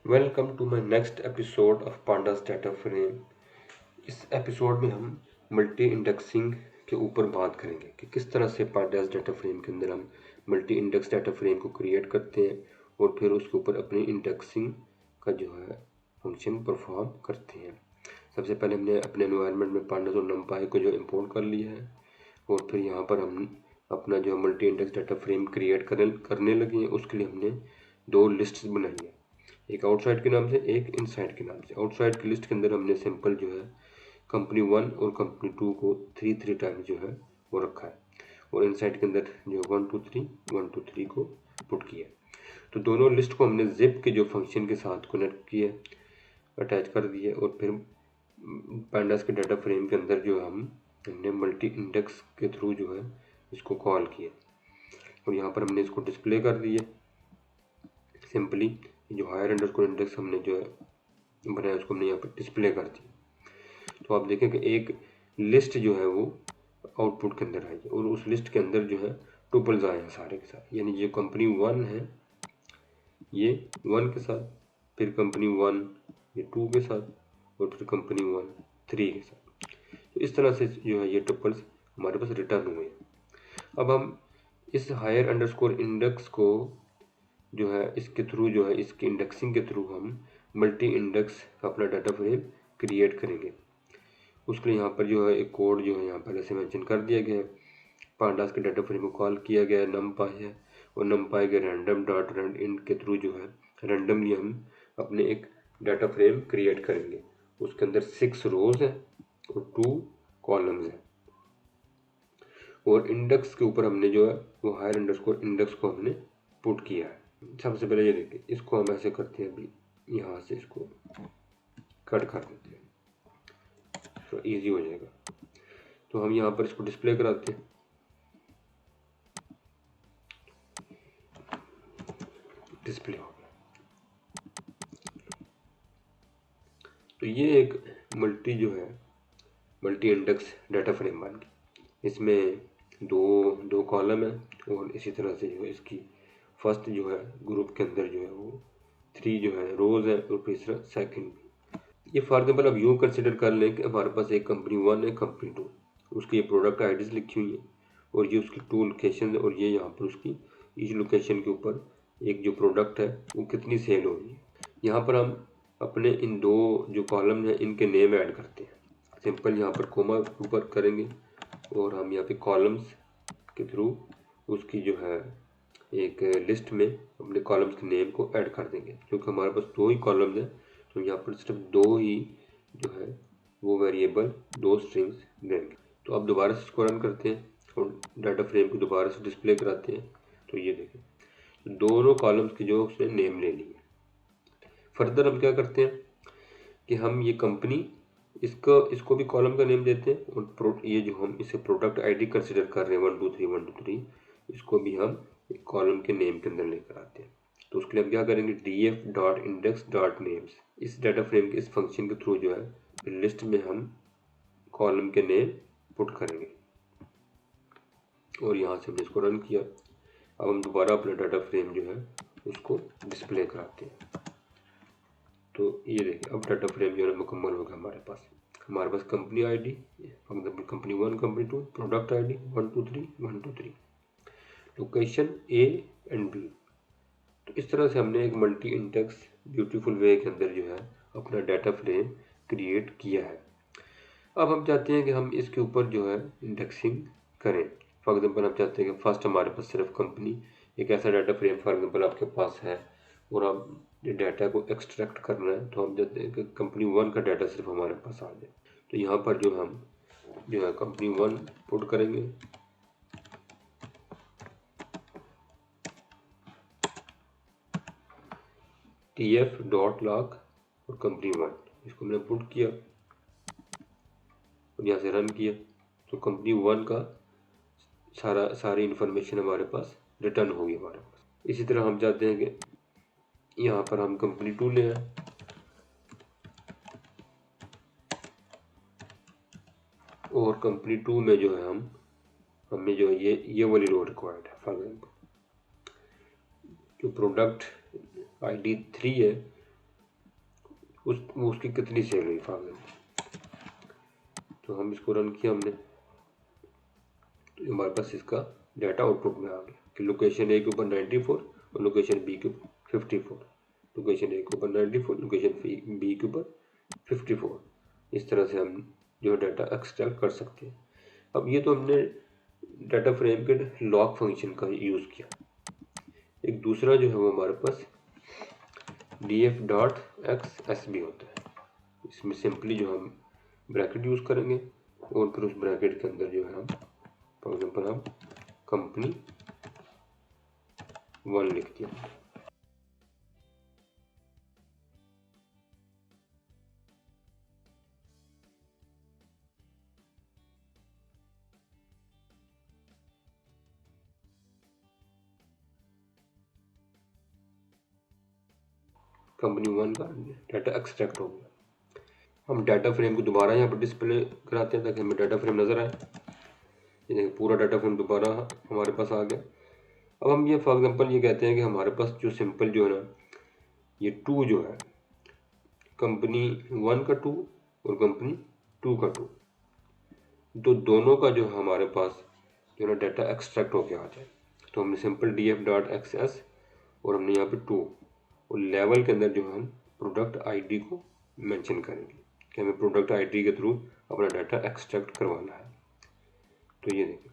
Welcome to my next episode of pandas data frame. इस episode में हम multi indexing के ऊपर बात करेंगे कि किस तरह से पांडास डाटा फ्रेम के अंदर हम मल्टी इंडेक्स डाटा फ्रेम को क्रिएट करते हैं और फिर उसके ऊपर अपनी इंडेक्सिंग का जो है फंक्शन परफॉर्म करते हैं। सबसे पहले हमने अपने एनवायरनमेंट में पांडास और नमपाई को जो इम्पोर्ट कर लिया है और फिर यहाँ पर हम अपना जो multi index data frame create करने लगे हैं। उसके लिए हमने दो लिस्ट्स बनाई है, एक आउटसाइड के नाम से, एक इनसाइड के नाम से। आउटसाइड की लिस्ट के अंदर हमने सिंपल जो है कंपनी 1 और कंपनी 2 को 3 टाइम्स जो है वो रखा है और इनसाइड के अंदर जो 1 2 3 को पुट किया है। तो दोनों लिस्ट को हमने जिप के जो फंक्शन के साथ कनेक्ट किया, अटैच कर दिया और फिर पांडास के डाटा फ्रेम के अंदर जो हमने मल्टी इंडेक्स के थ्रू जो है इसको कॉल किया और यहाँ पर हमने इसको डिस्प्ले कर दिया सिंपली। जो हायर अंडरस्कोर इंडेक्स हमने जो है बनाया उसको हमने यहाँ पर डिस्प्ले कर दिया। तो आप देखें कि एक लिस्ट जो है वो आउटपुट के अंदर आई है और उस लिस्ट के अंदर जो है टुपल्स आए हैं सारे के साथ, यानी जो कंपनी 1 है ये 1 के साथ, फिर कंपनी 1 ये 2 के साथ और फिर कंपनी 1 3 के साथ। तो इस तरह से जो है ये टुपल्स हमारे पास रिटर्न हुए हैं। अब हम इस हायर अंडरस्कोर इंडेक्स को जो है इसके थ्रू जो है इसकी इंडेक्सिंग के थ्रू हम मल्टी इंडेक्स अपना डाटा फ्रेम क्रिएट करेंगे। उसके लिए यहाँ पर जो है एक कोड जो है यहाँ पहले से मेंशन कर दिया गया है। पांडास के डाटा फ्रेम को कॉल किया गया है, नमपाई है और नमपाई के रैंडम डॉट रन इन के थ्रू जो है रैंडमली हम अपने एक डाटा फ्रेम क्रिएट करेंगे। उसके अंदर 6 रोज है और 2 कॉलम्स हैं और इंडेक्स के ऊपर हमने जो है वो हायर अंडरस्कोर इंडेक्स को हमने पुट किया है। सबसे पहले ये देखिए, इसको हम ऐसे करते हैं, अभी यहाँ से इसको कट कर देते हैं तो इजी हो जाएगा। तो हम यहाँ पर इसको डिस्प्ले कराते हैं। डिस्प्ले हो गया। तो ये एक मल्टी इंडेक्स डाटा फ्रेम बन गई। इसमें दो कॉलम है और इसी तरह से जो है इसकी फर्स्ट जो है ग्रुप के अंदर जो है वो 3 जो है रोज है और तीसरा सेकंड। ये फॉर एग्जाम्पल अब यूँ कंसिडर कर लें कि हमारे पास एक कंपनी 1 है, कंपनी 2, उसकी ये प्रोडक्ट आईडीज लिखी हुई है और ये उसकी 2 लोकेशन है और ये यहाँ पर उसकी इस लोकेशन के ऊपर एक जो प्रोडक्ट है वो कितनी सेल हो रही है। यहाँ पर हम अपने इन दो जो कॉलम हैं इनके नेम ऐड करते हैं। सिंपल यहाँ पर कोमा ऊपर करेंगे और हम यहाँ पे कॉलम्स के थ्रू उसकी जो है एक लिस्ट में अपने कॉलम्स के नेम को ऐड कर देंगे। क्योंकि हमारे पास 2 ही कॉलम्स हैं तो यहाँ पर सिर्फ 2 ही जो है वो वेरिएबल 2 स्ट्रिंग्स देंगे। तो अब दोबारा से इसको रन करते हैं और डाटा फ्रेम को दोबारा से डिस्प्ले कराते हैं। तो ये देखें, तो दोनों कॉलम्स की जो उसने नेम ले ली है। फर्दर हम क्या करते हैं कि हम ये कंपनी इसको भी कॉलम का नेम देते हैं और ये जो हम इसे प्रोडक्ट आईडी कंसिडर कर रहे हैं 1 2 3 इसको भी हम एक कॉलम के नेम के अंदर लेकर आते हैं। तो उसके लिए हम क्या करेंगे, df.index.names इस डाटा फ्रेम के इस फंक्शन के थ्रू जो है लिस्ट में हम कॉलम के नेम पुट करेंगे और यहाँ से हमने इसको रन किया। अब हम दोबारा अपना डाटा फ्रेम जो है उसको डिस्प्ले कराते हैं। तो ये देखिए, अब डाटा फ्रेम जो है मुकम्मल हो गया। हमारे पास company ID for example company 1 company 2, product ID 1 2 3 location A and B. तो इस तरह से हमने एक मल्टी इंडेक्स ब्यूटीफुल वे के अंदर जो है अपना डाटा फ्रेम क्रिएट किया है। अब हम चाहते हैं कि हम इसके ऊपर जो है इंडेक्सिंग करें। फॉर एग्जाम्पल हम चाहते हैं कि फर्स्ट हमारे पास सिर्फ कंपनी, एक ऐसा डाटा फ्रेम फॉर एग्जाम्पल आपके पास है और आप डाटा को एक्सट्रैक्ट करना है तो हम चाहते हैं कि कंपनी 1 का डाटा सिर्फ हमारे पास आ जाए। तो यहाँ पर जो हम जो है कंपनी 1 पुट करेंगे tf.log और कंपनी 1 इसको हमने पुट किया और यहाँ से रन किया तो कंपनी 1 का सारी इंफॉर्मेशन हमारे पास रिटर्न होगी हमारे पास। इसी तरह हम चाहते हैं कि यहाँ पर हम कंपनी 2 ले आए और कंपनी 2 में जो है हमें जो है ये वाली रो रिक्वायर्ड है। फॉर एग्जाम्पल जो प्रोडक्ट आईडी 3 है उसकी कितनी सेल हुई फॉर एग्जाम्पल। तो हम इसको रन किया हमने, तो हमारे पास इसका डाटा आउटपुट में आ गया कि लोकेशन ए के ऊपर 94 और लोकेशन बी के ऊपर 54। लोकेशन ए के ऊपर 94, लोकेशन बी के ऊपर 54। इस तरह से हम जो डाटा एक्सट्रैक्ट कर सकते हैं। अब ये तो हमने डाटा फ्रेम के लॉग फंक्शन का यूज़ किया। एक दूसरा जो है वो हमारे पास df.xs भी होता है। इसमें सिंपली जो हम ब्रैकेट यूज़ करेंगे और फिर उस ब्रैकेट के अंदर जो है हम फॉर एग्जाम्पल हम कंपनी 1 लिख दिया। कंपनी 1 का डाटा एक्सट्रैक्ट हो गया। हम डाटा फ्रेम को दोबारा यहाँ पर डिस्प्ले कराते हैं ताकि हमें डाटा फ्रेम नज़र आए। ये देखिए पूरा डाटा फ्रेम दोबारा हमारे पास आ गया। अब हम ये फॉर एग्जांपल ये कहते हैं कि हमारे पास जो सिंपल जो है ना, ये 2 जो है कंपनी 1 का 2 और कंपनी 2 का 2, तो दोनों का जो हमारे पास जो है डाटा एक्सट्रैक्ट होके आ जाए। तो हमने सिंपल df.xs और हमने यहाँ पे 2 और लेवल के अंदर जो हम प्रोडक्ट आईडी को मेंशन करेंगे कि हमें प्रोडक्ट आईडी के थ्रू अपना डाटा एक्सट्रैक्ट करवाना है। तो ये देखिए,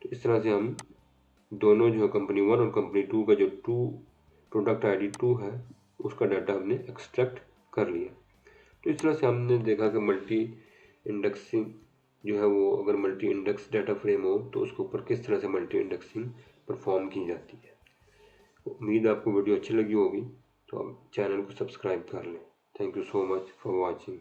तो इस तरह से हम दोनों जो है कंपनी 1 और कंपनी 2 का जो 2 प्रोडक्ट आईडी 2 है उसका डाटा हमने एक्सट्रैक्ट कर लिया। तो इस तरह से हमने देखा कि मल्टी इंडेक्सिंग जो है वो अगर मल्टी इंडेक्स डाटा फ्रेम हो तो उसके ऊपर किस तरह से मल्टी इंडेक्सिंग परफॉर्म की जाती है। उम्मीद आपको वीडियो अच्छी लगी होगी, तो आप चैनल को सब्सक्राइब कर लें। Thank you so much for watching.